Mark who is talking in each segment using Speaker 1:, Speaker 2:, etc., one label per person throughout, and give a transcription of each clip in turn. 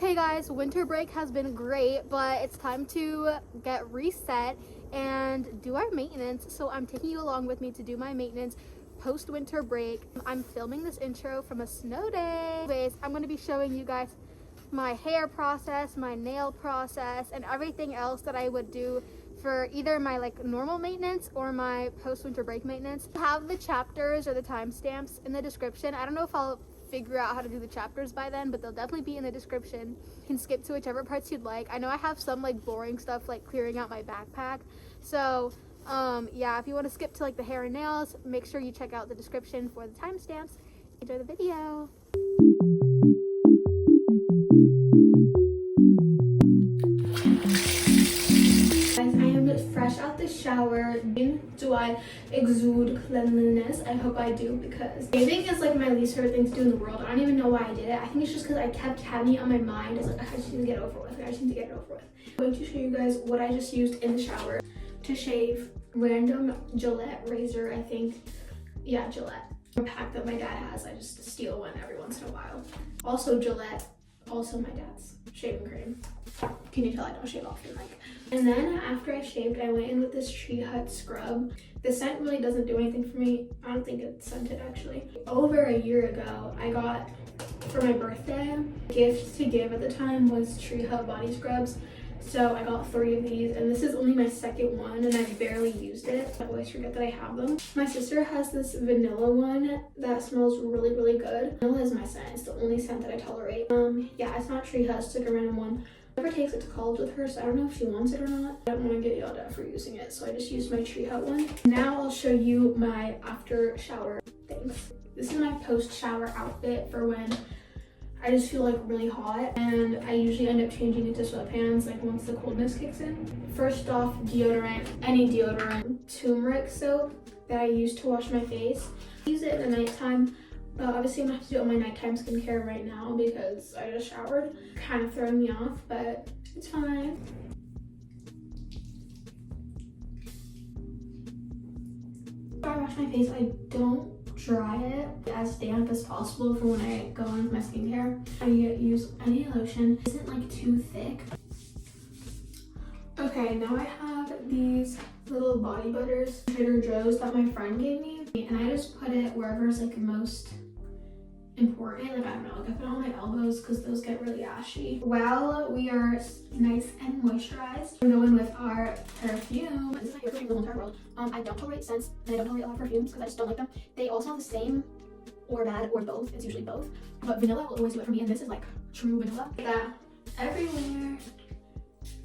Speaker 1: Okay guys, winter break has been great, but it's time to get reset and do our maintenance. So I'm taking you along with me to do my maintenance post winter break. I'm filming this intro from a snow day. Anyways, I'm going to be showing you guys my hair process, my nail process, and everything else that I would do for either my normal maintenance or my post winter break maintenance. I have the chapters or the timestamps in the description. I don't know if I'll figure out how to do the chapters by then, but they'll definitely be in the description. You can skip to whichever parts you'd like. I know I have some boring stuff like clearing out my backpack, so yeah, if you want to skip to the hair and nails, make sure you check out the description for the timestamps. Enjoy the video. Guys, I am fresh out the shower. Do I exude cleanliness? I hope I do, because bathing is my least favorite thing to do in the world. I don't even know why I did it. I think it's just because I kept having it on my mind. It's I just need to get it over with. I just need to get it over with. I'm going to show you guys what I just used in the shower to shave. Random Gillette razor, I think. Yeah, Gillette. A pack that my dad has. I just steal one every once in a while. Also Gillette. Also my dad's shaving cream. Can you tell I don't shave often? And then after I shaved, I went in with this Tree Hut scrub. The scent really doesn't do anything for me. I don't think it's scented actually. Over a year ago, I got for my birthday, gift to give at the time was Tree Hut body scrubs. So I got 3 of these, and this is only my second one, and I barely used it. I always forget that I have them. My sister has this vanilla one that smells really, really good. Vanilla is my scent. It's the only scent that I tolerate. Yeah, it's not Tree Hut, it's a random one. Never takes it to college with her, so I don't know if she wants it or not. I don't want to get yelled at for using it, so I just used my Tree Hut one. Now I'll show you my after shower things. This is my post shower outfit for when I just feel really hot, and I usually end up changing into sweatpants once the coldness kicks in. First off, deodorant, any deodorant. Turmeric soap that I use to wash my face. I use it in the nighttime. Obviously, I'm gonna have to do all my nighttime skincare right now because I just showered. Kind of throwing me off, but it's fine. When I wash my face, I don't dry it as damp as possible for when I go on with my skincare. I use any lotion. It isn't too thick. Okay, now I have these little body butters, Trader Joe's, that my friend gave me, and I just put it wherever is most important. I don't know, I put it on my elbows because those get really ashy. While we are nice and moisturized, we're going with our perfume. This is my favorite perfume in the whole entire world. I don't tolerate scents, and I don't tolerate a lot of perfumes because I just don't like them. They all smell the same or bad or both. It's usually both, but vanilla will always do it for me, and this is true vanilla. That everywhere.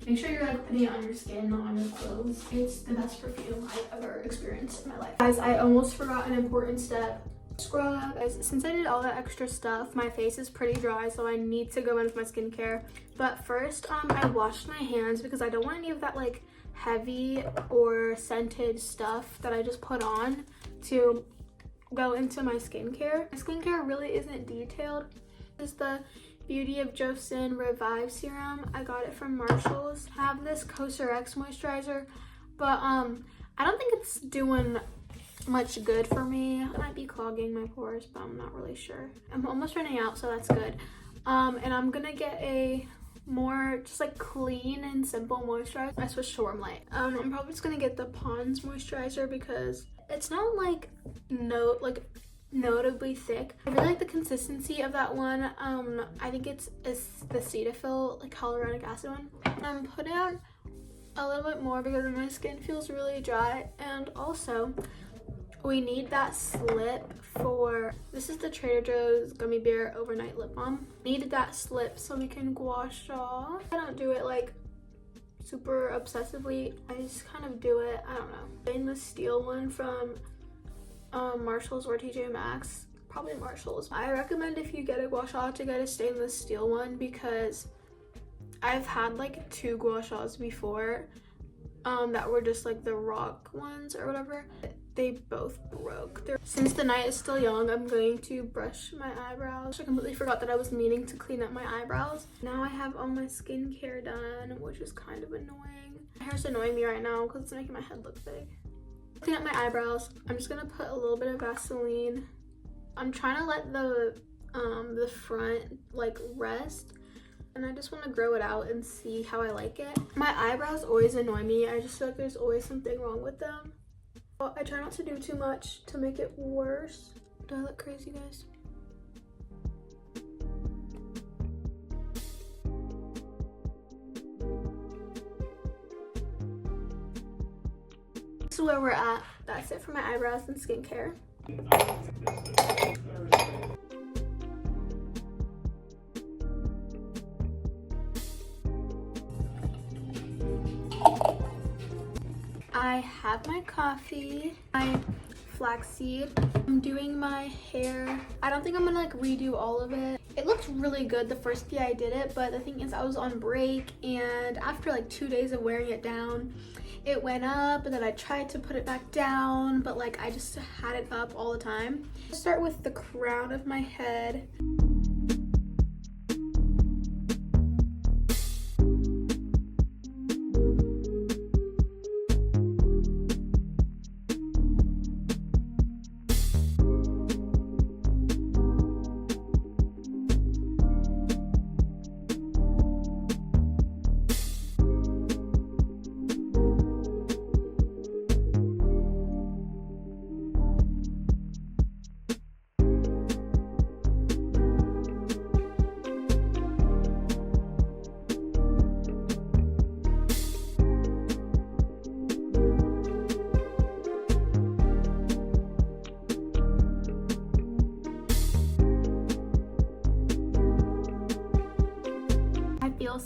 Speaker 1: Make sure you're putting it on your skin, not on your clothes. It's the best perfume I've ever experienced in my life. Guys, I almost forgot an important step. Scrub. Guys, since I did all that extra stuff, my face is pretty dry, so I need to go in with my skincare. But first, I washed my hands because I don't want any of that heavy or scented stuff that I just put on to go into my skincare. My skincare really isn't detailed. This is the Beauty of Joseon Revive Serum. I got it from Marshall's. I have this Cosrx moisturizer, but I don't think it's doing much good for me. It might be clogging my pores, but I'm not really sure. I'm almost running out, so that's good. And I'm gonna get a more just clean and simple moisturizer. I switched to Warm Light. I'm probably just gonna get the Pond's moisturizer because it's not notably thick. I really like the consistency of that one. I think it's the Cetaphil hyaluronic acid one. I'm putting on a little bit more because my skin feels really dry, and also we need that slip for, this is the Trader Joe's Gummy Bear Overnight Lip Balm. Needed that slip so we can gouache off. I don't do it super obsessively. I just kind of do it, I don't know. Stainless steel one from Marshall's or TJ Maxx. Probably Marshall's. I recommend if you get a gua sha to get a stainless steel one because I've had 2 gua shas before that were just the rock ones or whatever. They both broke. Since the night is still young, I'm going to brush my eyebrows. I completely forgot that I was meaning to clean up my eyebrows. Now I have all my skincare done, which is kind of annoying. My hair's annoying me right now because it's making my head look big. Clean up my eyebrows. I'm just gonna put a little bit of Vaseline. I'm trying to let the front rest and I just want to grow it out and see how I like it. My eyebrows always annoy me. I just feel like there's always something wrong with them. Well, I try not to do too much to make it worse. Do I look crazy, guys? This is where we're at. That's it for my eyebrows and skincare. I have my coffee, my flaxseed. I'm doing my hair. I don't think I'm gonna like redo all of it. It looked really good the first day I did it, but the thing is I was on break, and after like 2 days of wearing it down, it went up, and then I tried to put it back down, but like I just had it up all the time. I'll start with the crown of my head.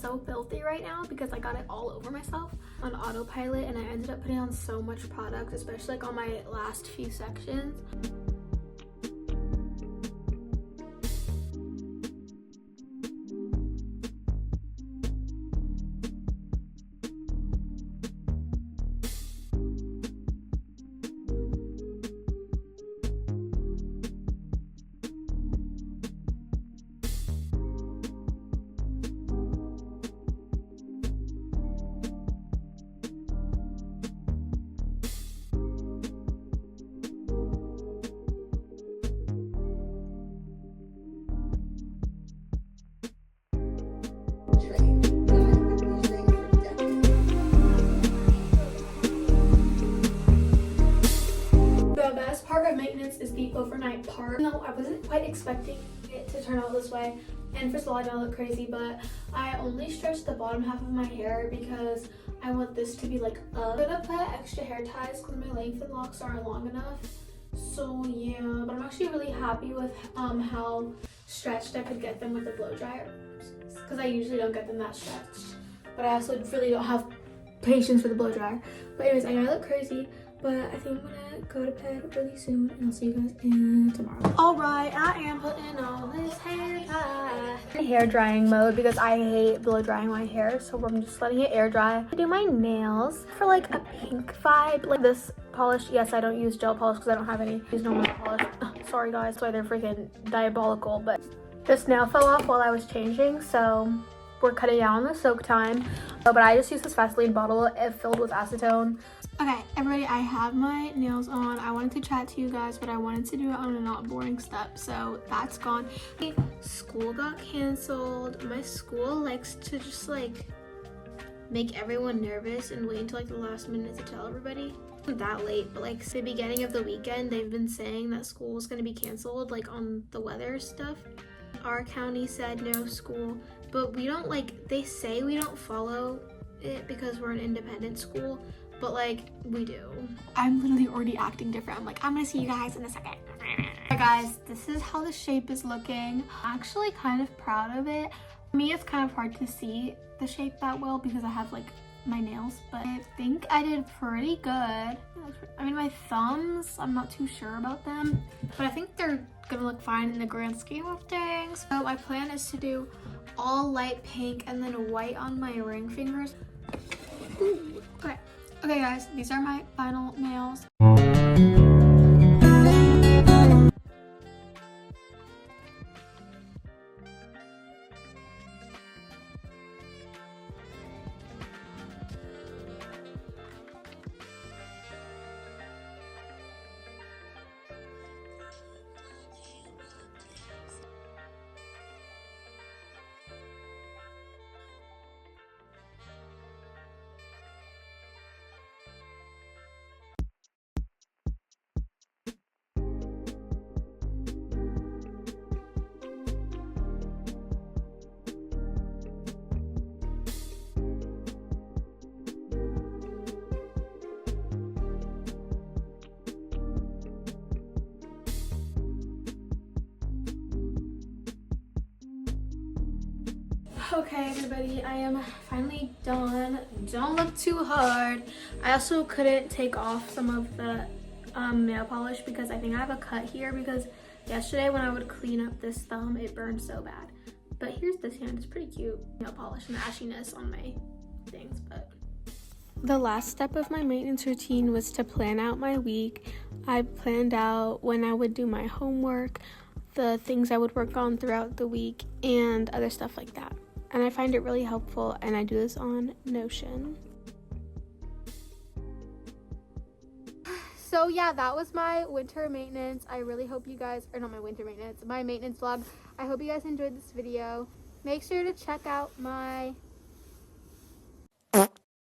Speaker 1: So filthy right now because I got it all over myself on autopilot, and I ended up putting on so much product, especially like on my last few sections. The best part of maintenance is the overnight part. No, I wasn't quite expecting it to turn out this way. And first of all, I don't look crazy, but I only stretched the bottom half of my hair because I want this to be like up. I'm gonna put extra hair ties because my length and locks aren't long enough. So yeah, but I'm actually really happy with how stretched I could get them with the blow dryer, because I usually don't get them that stretched. But I also really don't have patience for the blow dryer. But anyways, I know I look crazy, but I think I'm gonna go to bed really soon, and I'll see you guys in tomorrow. All right, I am putting all this hair dye in hair drying mode because I hate blow drying my hair, so I'm just letting it air dry. I do my nails for like a pink vibe, like this polish. Yes, I don't use gel polish because I don't have any. Use normal polish. Sorry guys, that's why they're freaking diabolical. But this nail fell off while I was changing, so we're cutting down on the soak time. But I just used this Vaseline bottle filled with acetone. Okay, everybody, I have my nails on. I wanted to chat to you guys, but I wanted to do it on a not boring step, so that's gone. School got canceled. My school likes to just like make everyone nervous and wait until like the last minute to tell everybody. Not that late, but like the beginning of the weekend, they've been saying that school was going to be canceled, like on the weather stuff. Our county said no school, but we don't like, they say we don't follow it because we're an independent school, but like we do. I'm literally already acting different. I'm like, I'm gonna see you guys in a second. Alright guys, this is how the shape is looking. I'm actually kind of proud of it. For me, it's kind of hard to see the shape that well because I have like my nails, but I think I did pretty good. I mean, my thumbs, I'm not too sure about them, but I think they're gonna look fine in the grand scheme of things. So my plan is to do all light pink and then white on my ring fingers. Ooh, okay guys, these are my final nails. Okay, everybody, I am finally done. Don't look too hard. I also couldn't take off some of the nail polish because I think I have a cut here because yesterday when I would clean up this thumb, it burned so bad. But here's this hand. It's pretty cute. Nail polish and the ashiness on my things, but the last step of my maintenance routine was to plan out my week. I planned out when I would do my homework, the things I would work on throughout the week, and other stuff like that. And I find it really helpful, and I do this on Notion. So yeah, that was my winter maintenance. I really hope you guys, or not my winter maintenance, my maintenance vlog. I hope you guys enjoyed this video. Make sure to check out my